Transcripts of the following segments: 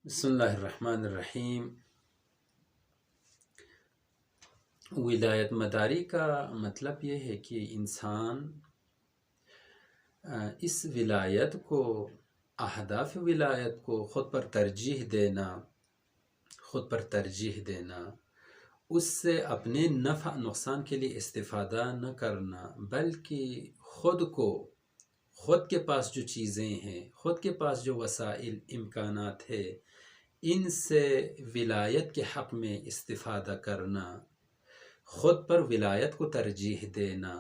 بسم اللہ الرحمن الرحیم۔ ولایت مداری کا مطلب یہ ہے کہ انسان اس ولایت کو، اہداف ولایت کو خود پر ترجیح دینا، اس سے اپنے نفع نقصان کے لیے استفادہ نہ کرنا، بلکہ خود کے پاس جو چیزیں ہیں، خود کے پاس جو وسائل امکانات ہے، ان سے ولایت کے حق میں استفادہ کرنا، خود پر ولایت کو ترجیح دینا،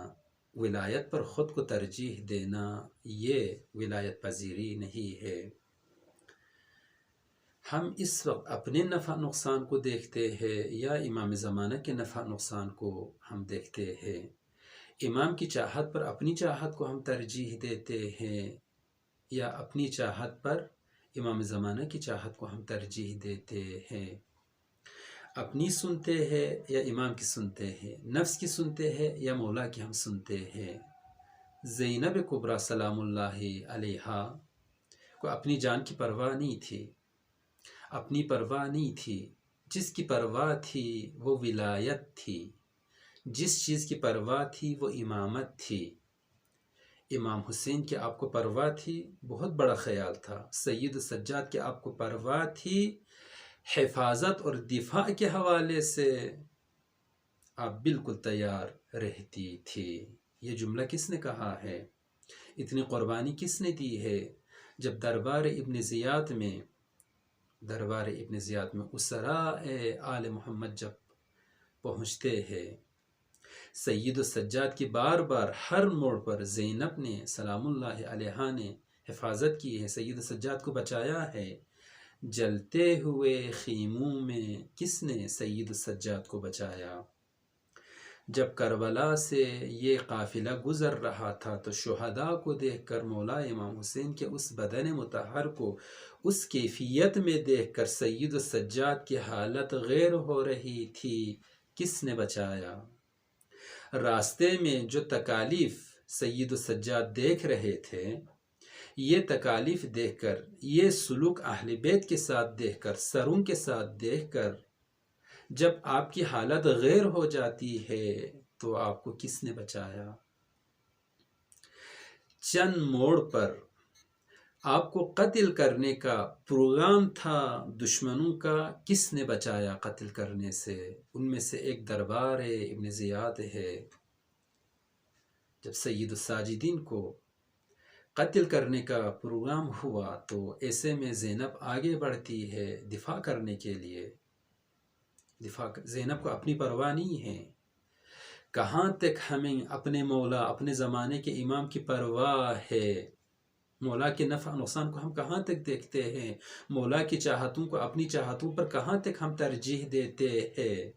ولایت پر خود کو ترجیح دینا، یہ ولایت پذیری نہیں ہے۔ ہم اس وقت اپنے نفع نقصان کو دیکھتے ہیں یا امام زمانہ کے نفع نقصان کو ہم دیکھتے ہیں؟ امام کی چاہت پر اپنی چاہت کو ہم ترجیح دیتے ہیں یا اپنی چاہت پر امام زمانہ کی چاہت کو ہم ترجیح دیتے ہیں؟ اپنی سنتے ہیں یا امام کی سنتے ہیں؟ نفس کی سنتے ہیں یا مولا کی ہم سنتے ہیں؟ زینب کبریٰ سلام اللہ علیہا کو اپنی جان کی پرواہ نہیں تھی، اپنی پرواہ نہیں تھی، جس کی پرواہ تھی وہ ولایت تھی، جس چیز کی پرواہ تھی وہ امامت تھی۔ امام حسین کی آپ کو پرواہ تھی، بہت بڑا خیال تھا۔ سید السجاد کی آپ کو پرواہ تھی، حفاظت اور دفاع کے حوالے سے آپ بالکل تیار رہتی تھی۔ یہ جملہ کس نے کہا ہے؟ اتنی قربانی کس نے دی ہے؟ جب دربار ابن زیاد میں اسراء آل محمد جب پہنچتے ہیں، سید السجاد کی بار بار ہر موڑ پر زینب نے سلام اللہ علیہا نے حفاظت کی ہے، سید السجاد کو بچایا ہے۔ جلتے ہوئے خیموں میں کس نے سید السجاد کو بچایا؟ جب کربلا سے یہ قافلہ گزر رہا تھا تو شہداء کو دیکھ کر، مولا امام حسین کے اس بدن مطہر کو اس کیفیت میں دیکھ کر سید السجاد کی حالت غیر ہو رہی تھی، کس نے بچایا؟ راستے میں جو تکالیف سید السجاد دیکھ رہے تھے، یہ تکالیف دیکھ کر، یہ سلوک اہل بیت کے ساتھ دیکھ کر، سروں کے ساتھ دیکھ کر، جب آپ کی حالت غیر ہو جاتی ہے تو آپ کو کس نے بچایا؟ چند موڑ پر آپ کو قتل کرنے کا پروگرام تھا دشمنوں کا، کس نے بچایا قتل کرنے سے؟ ان میں سے ایک دربار ابن زیاد ہے۔ جب سید الساجدین کو قتل کرنے کا پروگرام ہوا تو ایسے میں زینب آگے بڑھتی ہے دفاع کرنے کے لیے۔ زینب کو اپنی پرواہ نہیں ہے۔ کہاں تک ہمیں اپنے مولا، اپنے زمانے کے امام کی پرواہ ہے؟ مولا کے نفع نقصان کو ہم کہاں تک دیکھتے ہیں؟ مولا کی چاہتوں کو اپنی چاہتوں پر کہاں تک ہم ترجیح دیتے ہیں؟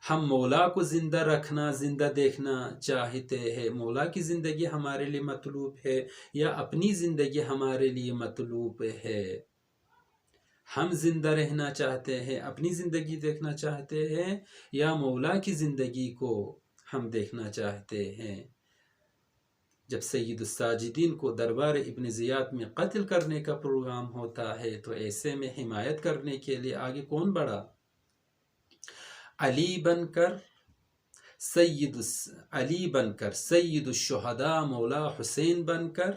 ہم مولا کو زندہ رکھنا، زندہ دیکھنا چاہتے ہیں؟ مولا کی زندگی ہمارے لیے مطلوب ہے یا اپنی زندگی ہمارے لیے مطلوب ہے؟ ہم زندہ رہنا چاہتے ہیں، اپنی زندگی دیکھنا چاہتے ہیں، یا مولا کی زندگی کو ہم دیکھنا چاہتے ہیں؟ جب سید الساجدین کو دربار ابن زیاد میں قتل کرنے کا پروگرام ہوتا ہے تو ایسے میں حمایت کرنے کے لیے آگے کون بڑھا؟ علی بن کر سید الشہداء مولا حسین بن کر،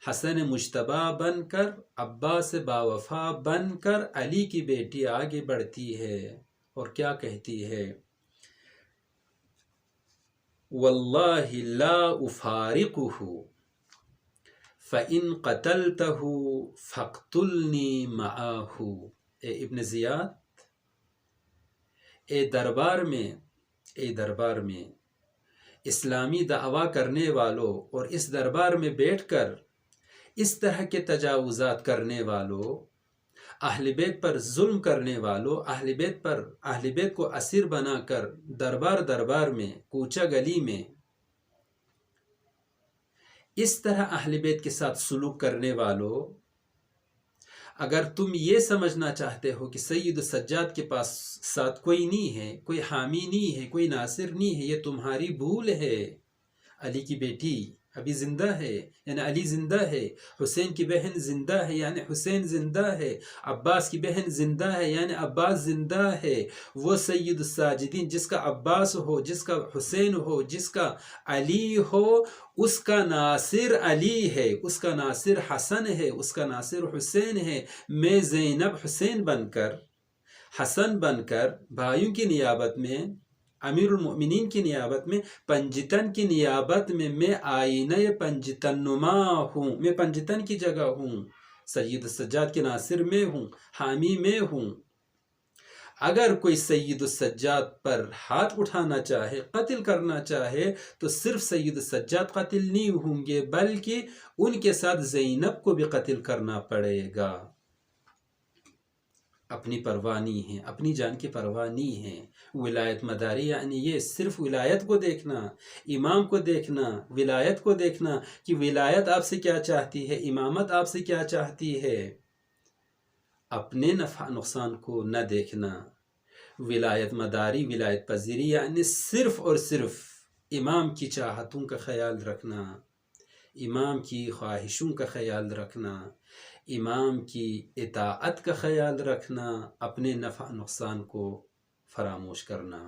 حسن مجتبی بن کر، عباس باوفا بن کر علی کی بیٹی آگے بڑھتی ہے اور کیا کہتی ہے؟ واللہ لا افارقہ فإن قتلتہ فاقتلنی معاہ۔ اے ابن زیاد، اے دربار میں اسلامی دعویٰ کرنے والوں اور اس دربار میں بیٹھ کر اس طرح کے تجاوزات کرنے والوں، اہل بیت پر ظلم کرنے والوں، اہل بیت کو اسیر بنا کر دربار میں، کوچہ گلی میں اس طرح اہل بیت کے ساتھ سلوک کرنے والوں، اگر تم یہ سمجھنا چاہتے ہو کہ سید السجاد کے پاس ساتھ کوئی نہیں ہے، کوئی حامی نہیں ہے، کوئی ناصر نہیں ہے، یہ تمہاری بھول ہے۔ علی کی بیٹی ابھی زندہ ہے یعنی علی زندہ ہے، حسین کی بہن زندہ ہے یعنی حسین زندہ ہے، عباس کی بہن زندہ ہے یعنی عباس زندہ ہے۔ وہ سید الساجدین جس کا عباس ہو، جس کا حسین ہو، جس کا علی ہو، اس کا ناصر علی ہے، اس کا ناصر حسن ہے، اس کا ناصر حسین ہے۔ میں زینب حسین بن کر، حسن بن کر بھائیوں کی نیابت میں، امیر المؤمنین کی نیابت میں، پنجتن کی نیابت میں آئینہ پنجتن نما ہوں، میں پنجتن کی جگہ ہوں، سید السجاد کے ناصر میں ہوں، حامی میں ہوں۔ اگر کوئی سید السجاد پر ہاتھ اٹھانا چاہے، قتل کرنا چاہے، تو صرف سید السجاد قتل نہیں ہوں گے بلکہ ان کے ساتھ زینب کو بھی قتل کرنا پڑے گا۔ اپنی پرواہ نہیں ہے، اپنی جان کی پرواہ نہیں ہے۔ ولایت مداری یعنی یہ صرف ولایت کو دیکھنا، امام کو دیکھنا، ولایت کو دیکھنا کہ ولایت آپ سے کیا چاہتی ہے، امامت آپ سے کیا چاہتی ہے، اپنے نفع نقصان کو نہ دیکھنا۔ ولایت مداری، ولایت پذیری یعنی صرف اور صرف امام کی چاہتوں کا خیال رکھنا، امام کی خواہشوں کا خیال رکھنا، امام کی اطاعت کا خیال رکھنا، اپنے نفع نقصان کو فراموش کرنا۔